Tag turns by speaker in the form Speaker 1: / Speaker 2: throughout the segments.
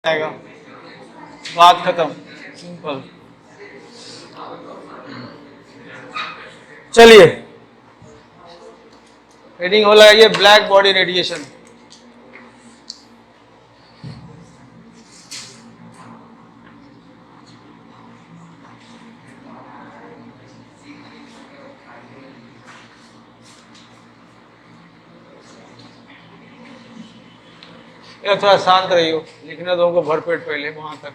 Speaker 1: आएगा, बात खत्म, सिंपल। चलिए, हेडिंग हो लगाइए ब्लैक बॉडी रेडिएशन। ये थोड़ा शांत रहियो, लिखने दो उनको भरपेट पहले वहां तक।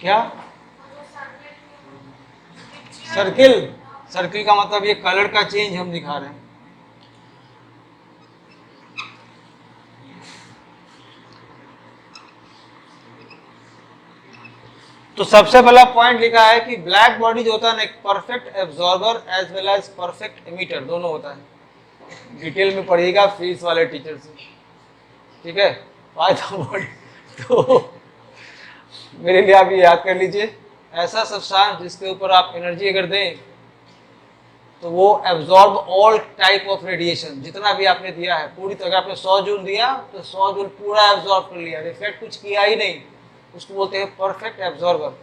Speaker 1: क्या सर्किल? सर्किल का मतलब ये कलर का चेंज हम दिखा रहे हैं। तो सबसे पहला पॉइंट लिखा है कि ब्लैक बॉडी जो होता है ना, एक perfect absorber as well as perfect emitter दोनों होता है। डिटेल में पढ़िएगा फिजिक्स वाले टीचर से, ठीक है। फायदा बॉडी तो मेरे लिए आप ये याद कर लीजिए, ऐसा सब्सटेंस जिसके ऊपर आप एनर्जी अगर दें तो वो absorb all type of radiation, जितना भी आपने दिया है पूरी तरह। आपने 100 जूल दिया तो 100 जूल पूरा एब्जॉर्ब कर लिया, रिफ्लेक्ट कुछ किया ही नहीं, उसको बोलते हैं परफेक्ट एब्जॉर्बर।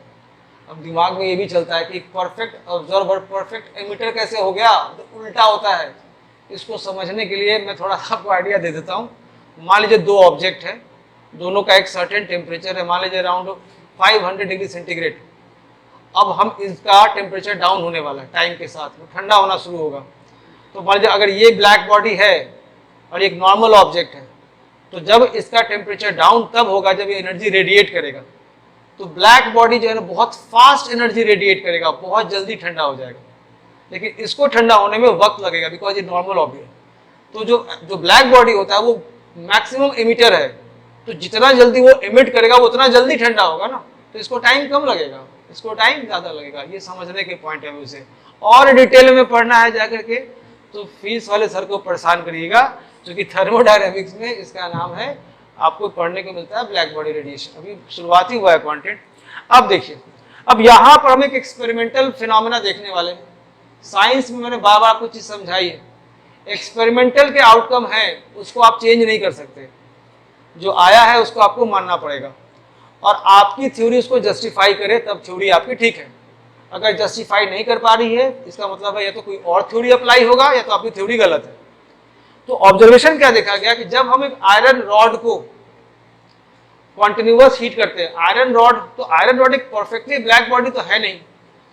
Speaker 1: अब दिमाग में ये भी चलता है कि परफेक्ट ऑब्जर्वर परफेक्ट एमिटर कैसे हो गया, तो उल्टा होता है। इसको समझने के लिए मैं थोड़ा सा आपको आइडिया दे देता हूँ। मान लीजिए दो ऑब्जेक्ट है, दोनों का एक सर्टेन टेम्परेचर है, मान लीजिए अराउंड 500 डिग्री सेंटीग्रेड। अब हम इसका टेम्परेचर डाउन होने वाला है, टाइम के साथ में ठंडा होना शुरू होगा। तो मान लीजिए अगर ये ब्लैक बॉडी है और एक नॉर्मल ऑब्जेक्ट है, तो जब इसका टेम्परेचर डाउन तब होगा जब ये एनर्जी रेडिएट करेगा। तो ब्लैक बॉडी जो है ना बहुत फास्ट एनर्जी रेडिएट करेगा, बहुत जल्दी ठंडा हो जाएगा। लेकिन इसको ठंडा होने में वक्त लगेगा, बिकॉज ये नॉर्मल ऑब्जेक्ट। तो जो ब्लैक बॉडी होता है वो मैक्सिमम एमिटर है, तो जितना जल्दी वो एमिट करेगा वो उतना जल्दी ठंडा होगा ना। तो इसको टाइम कम लगेगा, इसको टाइम ज़्यादा लगेगा। ये समझने के पॉइंट है उसे, और डिटेल में पढ़ना है जाकर के तो फीस वाले सर को परेशान करिएगा, क्योंकि थर्मोडायनेमिक्स में इसका नाम है, आपको पढ़ने को मिलता है ब्लैक बॉडी रेडिएशन। अभी शुरुआत ही हुआ है कंटेंट। अब देखिए, अब यहाँ पर हम एक एक्सपेरिमेंटल फिनोमेना देखने वाले हैं। साइंस में मैंने बार बार आपको चीज समझाई है, एक्सपेरिमेंटल के आउटकम है उसको आप चेंज नहीं कर सकते, जो आया है उसको आपको मानना पड़ेगा, और आपकी थ्योरी उसको जस्टिफाई करे तब थ्योरी आपकी ठीक है। अगर जस्टिफाई नहीं कर पा रही है, इसका मतलब है या तो कोई और थ्योरी अप्लाई होगा या तो आपकी थ्योरी गलत है। तो ऑब्जर्वेशन क्या देखा गया कि जब हम एक आयरन रॉड को कॉन्टिन्यूअस हीट करते हैं, आयरन रॉड, तो आयरन रॉड एक परफेक्टली ब्लैक बॉडी तो है नहीं,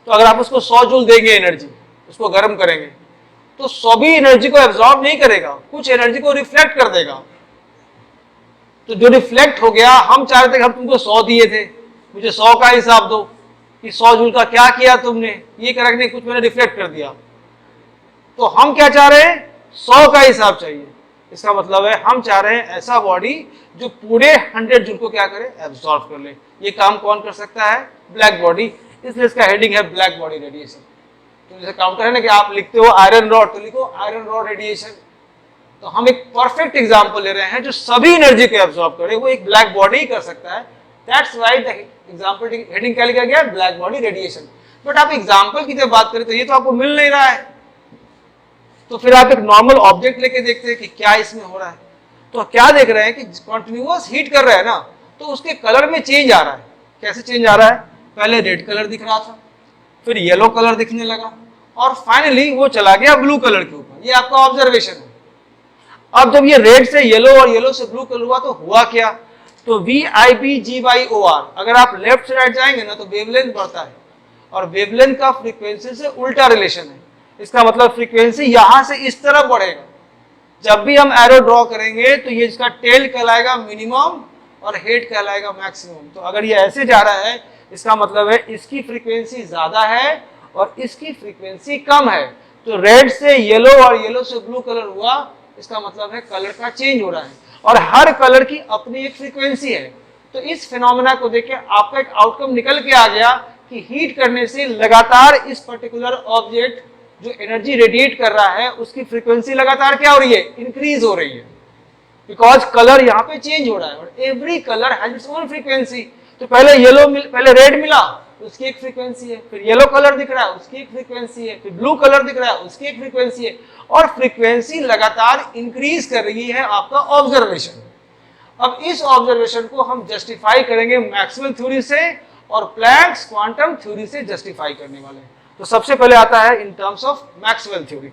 Speaker 1: तो अगर आप उसको 100 जूल देंगे एनर्जी, उसको गर्म करेंगे, तो सभी एनर्जी को एब्जॉर्ब नहीं करेगा, कुछ एनर्जी को रिफ्लेक्ट कर देगा। तो जो रिफ्लेक्ट हो गया, हम चाह रहे थे कि हम तुमको 100 दिए थे, मुझे 100 का हिसाब दो कि 100 जूल का क्या किया तुमने, ये करके कुछ मैंने रिफ्लेक्ट कर दिया। तो हम क्या चाह रहे हैं, 100 का हिसाब चाहिए। इसका मतलब है हम चाह रहे हैं ऐसा बॉडी जो पूरे 100 जूल को क्या करे, एब्जॉर्ब कर ले। ये काम कौन कर सकता है, ब्लैक बॉडी, इसलिए इसका हेडिंग है ब्लैक बॉडी रेडिएशन। तो जैसे काउंटर है ना कि आप लिखते हो आयरन रॉड, तो लिखो आयरन रॉड रेडिएशन। तो हम एक परफेक्ट एग्जांपल ले रहे हैं जो सभी एनर्जी को एब्जॉर्ब करे, वो एक ब्लैक बॉडी ही कर सकता है। That's why the example heading क्या लिखा गया, ब्लैक बॉडी रेडिएशन। बट आप एग्जांपल की जब बात करें तो ये तो आपको मिल नहीं रहा है, तो फिर आप एक नॉर्मल ऑब्जेक्ट लेके देखते हैं कि क्या इसमें हो रहा है। तो क्या देख रहे हैं कि कंटिन्यूअस हीट कर रहे हैं ना, तो उसके कलर में चेंज आ रहा है। कैसे चेंज आ रहा है, पहले रेड कलर दिख रहा था, फिर येलो कलर दिखने लगा, और फाइनली वो चला गया ब्लू कलर के ऊपर। ये आपका ऑब्जर्वेशन है। अब जब ये रेड से येलो और येलो से ब्लू कलर हुआ तो हुआ क्या, तो VIBGY-OR, अगर आप लेफ्ट से राइट जाएंगे ना तो वेवलेंथ बढ़ता है, और वेवलेंथ का फ्रीक्वेंसी से उल्टा रिलेशन है। इसका मतलब फ्रीक्वेंसी यहां से इस तरफ बढ़ेगा। जब भी हम एरो ड्रॉ करेंगे तो ये इसका टेल कहलाएगा मिनिमम और हेड कहलाएगा मैक्सिमम। तो अगर ये ऐसे जा रहा है, इसका मतलब है इसकी फ्रीक्वेंसी ज्यादा है और इसकी फ्रीक्वेंसी कम है। तो रेड से येलो और येलो से ब्लू कलर हुआ, इसका मतलब है कलर का चेंज हो रहा है, और हर कलर की अपनी एक फ्रीक्वेंसी है। तो इस फिनोमेना को देख के आपका एक आउटकम निकल के आ गया कि हीट करने से लगातार इस पर्टिकुलर ऑब्जेक्ट जो एनर्जी रेडिएट कर रहा है उसकी फ्रीक्वेंसी लगातार क्या हो रही है, इंक्रीज हो रही है, बिकॉज कलर यहाँ पे चेंज हो रहा है, और every colour has its own frequency. तो पहले रेड मिला, उसकी एक फ्रीक्वेंसी है, फिर येलो कलर दिख रहा है, उसकी एक फ्रीक्वेंसी है, फिर ब्लू कलर दिख रहा है, उसकी एक फ्रीक्वेंसी है, और फ्रीक्वेंसी लगातार इंक्रीज कर रही है आपका ऑब्जर्वेशन। अब इस ऑब्जर्वेशन को हम जस्टिफाई करेंगे मैक्सवेल थ्योरी से और प्लैंक्स क्वांटम थ्योरी से जस्टिफाई करने वाले हैं। तो सबसे पहले आता है in terms of Maxwell theory.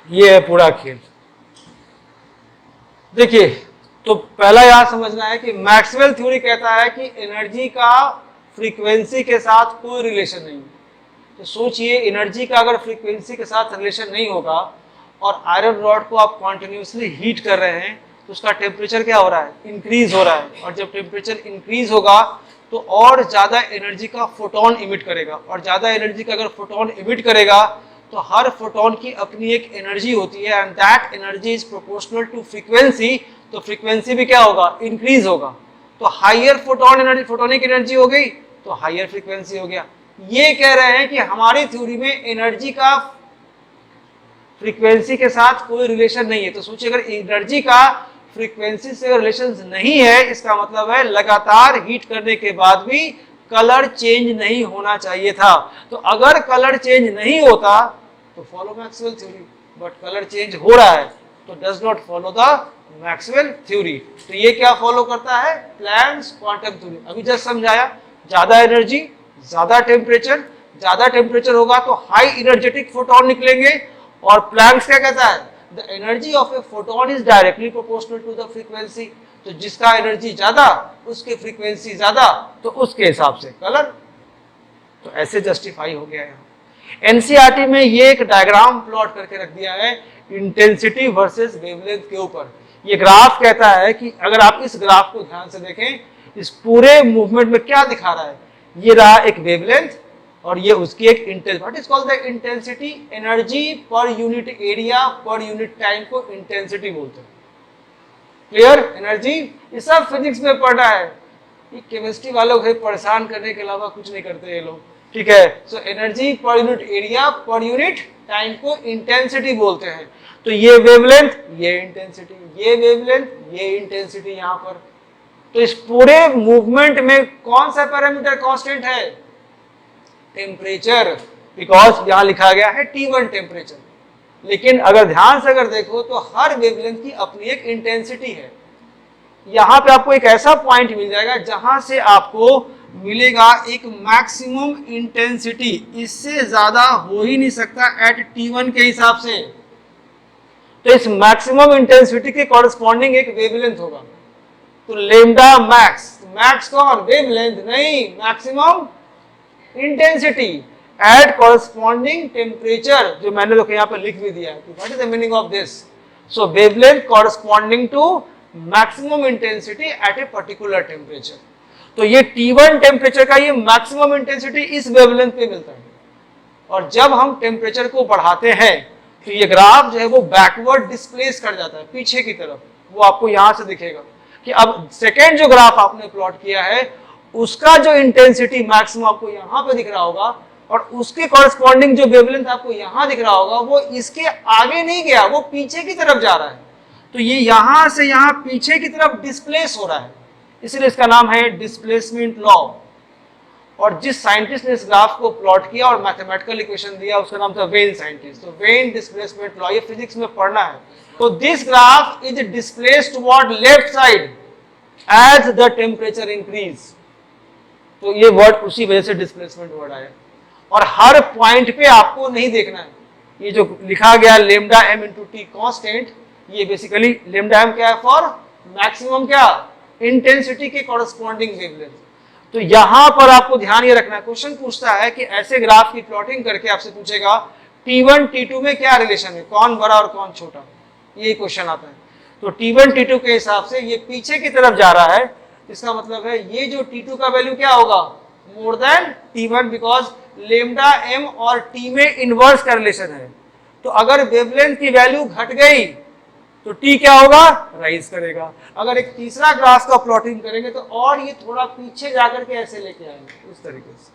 Speaker 1: ये है पूरा खेल। देखिए, तो पहला यहां समझना है कि मैक्सवेल थ्योरी कहता है कि एनर्जी का फ्रीक्वेंसी के साथ कोई रिलेशन नहीं है। तो सोचिए, एनर्जी का अगर फ्रीक्वेंसी के साथ रिलेशन नहीं होगा और आयरन रॉड को आप कॉन्टिन्यूसली हीट कर रहे हैं तो उसका टेम्परेचर क्या हो रहा है, इंक्रीज हो रहा है। और जब टेम्परेचर इंक्रीज होगा तो और ज्यादा एनर्जी का फोटोन इमिट करेगा, और ज्यादा एनर्जी का अगर फोटोन इमिट करेगा तो हर फोटोन की अपनी एक एनर्जी होती है, and that energy is proportional to frequency. तो फ्रीक्वेंसी भी क्या होगा, इंक्रीज होगा। तो higher photon energy, photonic energy हो गई तो हाइयर फ्रीक्वेंसी हो गया। ये कह रहे हैं कि हमारी थ्योरी में एनर्जी का फ्रीक्वेंसी के साथ कोई रिलेशन नहीं है। तो सोचिए, अगर एनर्जी का फ्रीक्वेंसी से रिलेशन नहीं है, इसका मतलब है लगातार हीट करने के बाद भी कलर चेंज नहीं होना चाहिए था। तो अगर कलर चेंज नहीं होता तो follow Maxwell theory, but colour change हो रहा है तो does not follow the Maxwell theory. तो ये क्या फॉलो करता है, प्लैंक्स क्वांटम थ्योरी। अभी जस्ट समझाया, ज्यादा एनर्जी ज्यादा टेम्परेचर, ज्यादा टेम्परेचर होगा तो हाई एनर्जेटिक फोटोन निकलेंगे। और प्लैंक्स क्या कहता है, the energy of a photon is directly proportional to the frequency. तो जिसका एनर्जी ज्यादा उसकी फ्रीक्वेंसी ज्यादा, तो उसके हिसाब से कलर। तो ऐसे जस्टिफाई हो गया है। एनसीईआरटी में ये एक डायग्राम प्लॉट करके रख दिया है इंटेंसिटी वर्सेस वेवलेंथ के ऊपर। ये ग्राफ कहता है कि अगर आप इस ग्राफ को ध्यान से देखें, इस पूरे मूवमेंट में क्या दिखा रहा है, ये रहा एक वेवलेंथ और ये उसकी एक intensity. What is called the intensity, energy per unit area per unit time को इंटेंसिटी बोलते हैं। क्लियर, एनर्जी, ये सब फिजिक्स में पढ़ना है। ये केमिस्ट्री वालों को परेशान करने के अलावा कुछ नहीं करते ये लोग, ठीक है। So energy per unit area per unit time को इंटेंसिटी बोलते हैं। तो ये वेवलेंथ, ये इंटेंसिटी, ये वेवलेंथ, ये इंटेंसिटी यहां पर। तो इस पूरे मूवमेंट में कौन सा पैरामीटर कांस्टेंट है, टेम्परेचर, बिकॉज यहां लिखा गया है T1 टेम्परेचर। लेकिन अगर ध्यान से अगर देखो तो हर वेवलेंथ की अपनी एक इंटेंसिटी है। यहां पे आपको एक ऐसा पॉइंट मिल जाएगा जहां से आपको मिलेगा एक मैक्सिमम इंटेंसिटी, इससे ज्यादा हो ही नहीं सकता एट T1 के हिसाब से। तो इस मैक्सिमम इंटेंसिटी के कॉरेस्पॉन्डिंग एक वेवलेंथ होगा। तो लेमडा मैक्स, मैक्स कौन, वेवलेंथ नहीं, maximum intensity at corresponding temperature, जो मैंने लोग यहाँ पे लिख भी दिया है। What is the meaning of this, so wavelength corresponding to maximum intensity at a particular temperature. तो ये T1 टेम्परेचर का ये मैक्सिमम इंटेंसिटी इस वेवलेंथ पे मिलता है। और जब हम टेम्परेचर को बढ़ाते हैं तो ये ग्राफ जो है वो बैकवर्ड डिस्प्लेस कर जाता है, पीछे की तरफ। वो आपको यहां से दिखेगा कि अब सेकेंड जो ग्राफ आपने प्लॉट किया है उसका जो इंटेंसिटी मैक्सिमम आपको यहां पे दिख रहा होगा और उसके कॉरेस्पॉन्डिंग जो वेवलेंथ आपको यहां दिख रहा होगा वो इसके आगे नहीं गया, वो पीछे की तरफ जा रहा है। तो ये यहां से यहां पीछे की तरफ डिस्प्लेस हो रहा है, इसलिए इसका नाम है डिस्प्लेसमेंट लॉ। और जिस साइंटिस्ट ने इस ग्राफ को प्लॉट किया और मैथमेटिकल इक्वेशन दिया उसका नाम था वेन साइंटिस्ट। तो वेन डिस्प्लेसमेंट लॉ, ये फिजिक्स में पढ़ना है। तो this graph is displaced toward left side as the temperature increase. तो ये वर्ड उसी वजह से डिस्प्लेसमेंट वर्ड आया। और हर पॉइंट पे आपको नहीं देखना है, ये जो लिखा गया lambda m into T constant, ये बेसिकली लेमडा m क्या है, फॉर मैक्सिमम क्या, इंटेंसिटी के कॉरेस्पॉन्डिंग वेवलेंथ। तो यहां पर आपको ध्यान ये रखना है, क्वेश्चन पूछता है कि ऐसे ग्राफ की प्लॉटिंग करके आपसे पूछेगा T1 T2 में क्या रिलेशन है, कौन बड़ा और कौन छोटा, ये क्वेश्चन आता है। तो T1 T2 के हिसाब से ये पीछे की तरफ जा रहा है, इसका मतलब है ये जो T2 का वैल्यू क्या होगा, more than T1, because lambda m और T में इनवर्स का रिलेशन है। तो अगर वेवलेंथ की वैल्यू घट गई तो T क्या होगा, राइज करेगा। अगर एक तीसरा ग्राफ का प्लॉटिंग करेंगे तो और ये थोड़ा पीछे जाकर के ऐसे लेके आएंगे, उस तरीके से।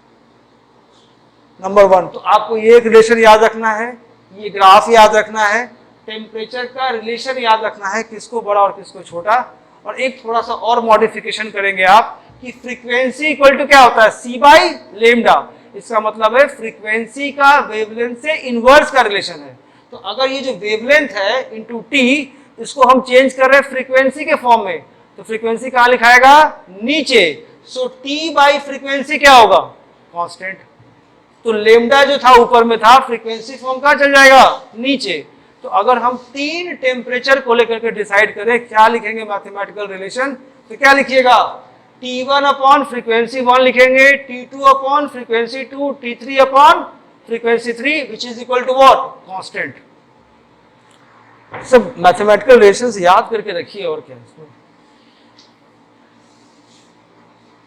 Speaker 1: नंबर 1, तो आपको ये रिलेशन याद रखना है, ये ग्राफ याद रखना है, टेम्परेचर का रिलेशन याद रखना है, किसको बड़ा और किसको छोटा। और एक थोड़ा सा और मॉडिफिकेशन करेंगे आप कि फ्रीक्वेंसी इक्वल टू क्या होता है, c बाई लेमडा। इसका मतलब है फ्रीक्वेंसी का वेवलेंथ से इनवर्स का रिलेशन है। तो अगर ये जो वेवलेंथ है इनटू टी, इसको हम चेंज कर रहे हैं फ्रीक्वेंसी के फॉर्म में, तो फ्रीक्वेंसी कहां लिखाएगा, नीचे। सो टी बाई फ्रीक्वेंसी क्या होगा, कांस्टेंट। तो लेमडा जो था ऊपर में था, फ्रीक्वेंसी फॉर्म कहां चल जाएगा, नीचे। तो अगर हम 3 टेम्परेचर को लेकर के डिसाइड करें क्या लिखेंगे मैथमेटिकल रिलेशन, तो क्या लिखिएगा, T1 अपॉन फ्रीक्वेंसी 1 लिखेंगे, T2 upon frequency 2, T3 upon frequency 3 which is equal to what, constant. सब मैथमेटिकल रिलेशंस याद करके रखिए और क्या है।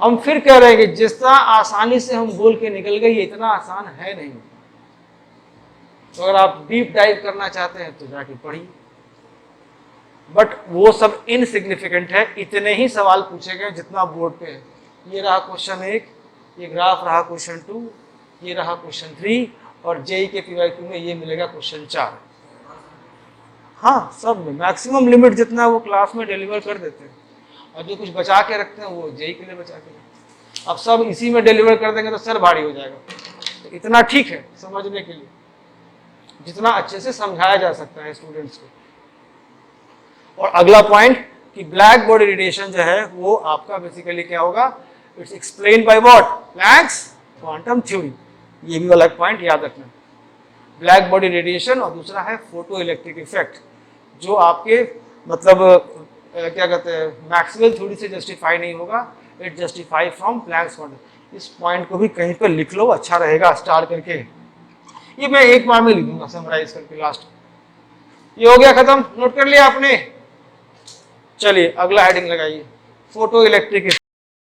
Speaker 1: हम फिर कह रहे हैं कि जिस तरह आसानी से हम बोल के निकल गए ये इतना आसान है नहीं, तो अगर आप डीप डाइव करना चाहते हैं तो जाके पढ़िए, बट वो सब इनसिग्निफिकेंट है, इतने ही सवाल पूछे गए जितना बोर्ड पे है। ये रहा क्वेश्चन 1, ये ग्राफ रहा क्वेश्चन 2, ये रहा क्वेश्चन 3, और जेई के पीवाईक्यू में ये मिलेगा क्वेश्चन 4। हाँ, सब में मैक्सिमम लिमिट जितना वो क्लास में डिलीवर कर देते हैं, और जो कुछ बचा के रखते हैं वो जेई के लिए बचा के रखते हैं। अब सब इसी में डिलीवर कर देंगे तो सर भारी हो जाएगा, तो इतना ठीक है समझने के लिए, जितना अच्छे से समझाया जा सकता है स्टूडेंट्स को। और अगला पॉइंट कि ब्लैक बॉडी रेडिएशन जो है वो आपका बेसिकली क्या होगा, it's explain by what, Planck's quantum theory. ये भी वाला पॉइंट याद रखना, ब्लैक बॉडी रेडिएशन, और दूसरा है फोटो इलेक्ट्रिक इफेक्ट, जो आपके मतलब क्या कहते हैं मैक्सवेल थ्योरी से जस्टिफाई नहीं होगा, it justify from Planck's quantum. इस पॉइंट को भी कहीं पर लिख लो, अच्छा रहेगा स्टार करके। ये मैं एक बार में लिख दूंगा समराइज करके लास्ट। ये हो गया खत्म, नोट कर लिया आपने। चलिए अगला हेडिंग लगाइए, फोटो इलेक्ट्रिक